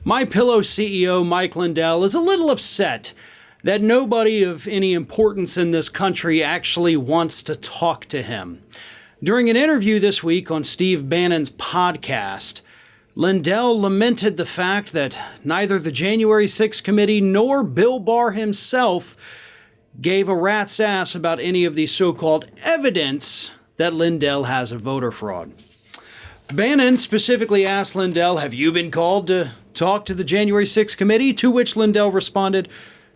MyPillow CEO Mike Lindell is a little upset that nobody of any importance in this country actually wants to talk to him. During an interview this week on Steve Bannon's podcast, Lindell lamented the fact that neither the January 6th committee nor Bill Barr himself gave a rat's ass about any of the so-called evidence that Lindell has of voter fraud. Bannon specifically asked Lindell, "Have you been called to talk to the January 6th committee?" To which Lindell responded,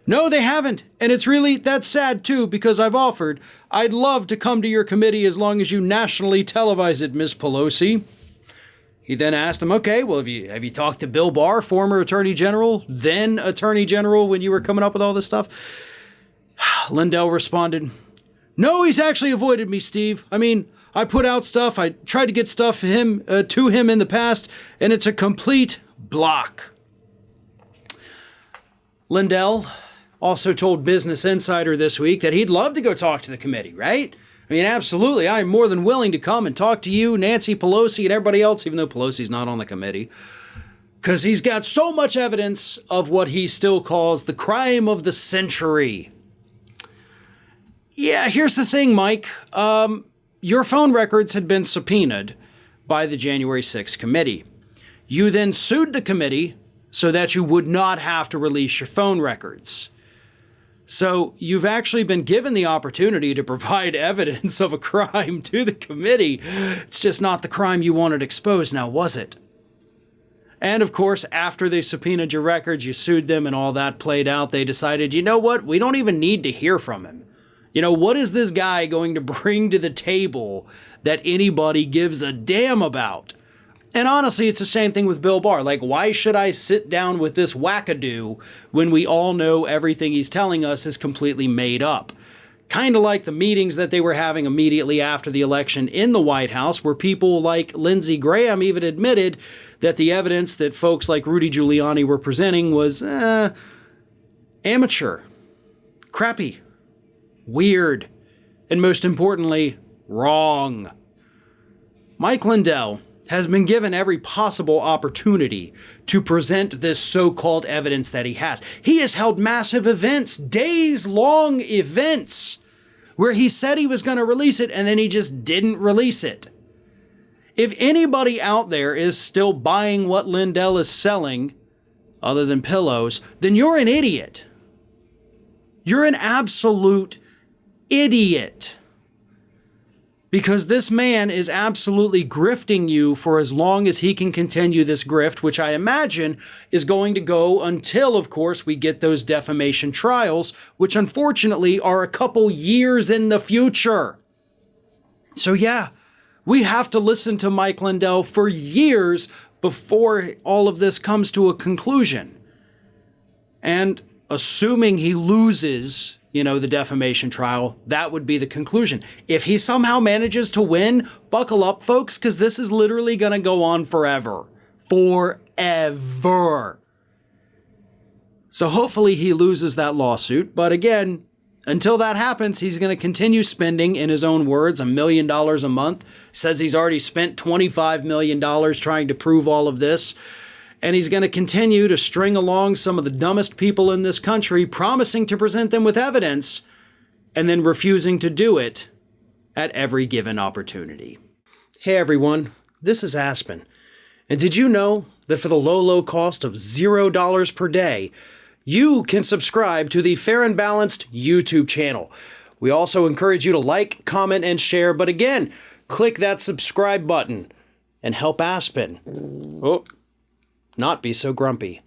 "No, they haven't. And that's sad too, because I've offered. I'd love to come to your committee as long as you nationally televise it, Ms. Pelosi." He then asked him, "Okay, well, have you talked to Bill Barr, former Attorney General, then Attorney General, when you were coming up with all this stuff?" Lindell responded, "No, he's actually avoided me, Steve. I put out stuff. I tried to get stuff to him in the past, and it's a complete block." Lindell also told Business Insider this week that he'd love to go talk to the committee, right? Absolutely. I'm more than willing to come and talk to you, Nancy Pelosi, and everybody else, even though Pelosi's not on the committee, because he's got so much evidence of what he still calls the crime of the century. Yeah, here's the thing, Mike. Your phone records had been subpoenaed by the January 6th committee. You then sued the committee so that you would not have to release your phone records. So you've actually been given the opportunity to provide evidence of a crime to the committee. It's just not the crime you wanted exposed now, was it? And of course, after they subpoenaed your records, you sued them and all that played out, they decided, you know what? We don't even need to hear from him. What is this guy going to bring to the table that anybody gives a damn about? And honestly, it's the same thing with Bill Barr. Why should I sit down with this wackadoo when we all know everything he's telling us is completely made up? Kind of like the meetings that they were having immediately after the election in the White House, where people like Lindsey Graham even admitted that the evidence that folks like Rudy Giuliani were presenting was amateur, crappy, weird, and most importantly, wrong. Mike Lindell has been given every possible opportunity to present this so-called evidence that he has. He has held massive events, days-long events, where he said he was going to release it and then he just didn't release it. If anybody out there is still buying what Lindell is selling, other than pillows, then you're an idiot. You're an absolute idiot. Because this man is absolutely grifting you for as long as he can continue this grift, which I imagine is going to go until, of course, we get those defamation trials, which unfortunately are a couple years in the future. So yeah, we have to listen to Mike Lindell for years before all of this comes to a conclusion. And assuming he loses the defamation trial, that would be the conclusion. If he somehow manages to win, buckle up, folks, because this is literally going to go on forever. Forever. So hopefully he loses that lawsuit. But again, until that happens, he's going to continue spending, in his own words, $1 million a month. Says he's already spent $25 million trying to prove all of this. And he's going to continue to string along some of the dumbest people in this country, promising to present them with evidence, and then refusing to do it at every given opportunity. Hey everyone, this is Aspen. And did you know that for the low cost of $0 per day, you can subscribe to the Fair and Balanced YouTube channel? We also encourage you to like, comment, and share. But again, click that subscribe button and help Aspen not be so grumpy.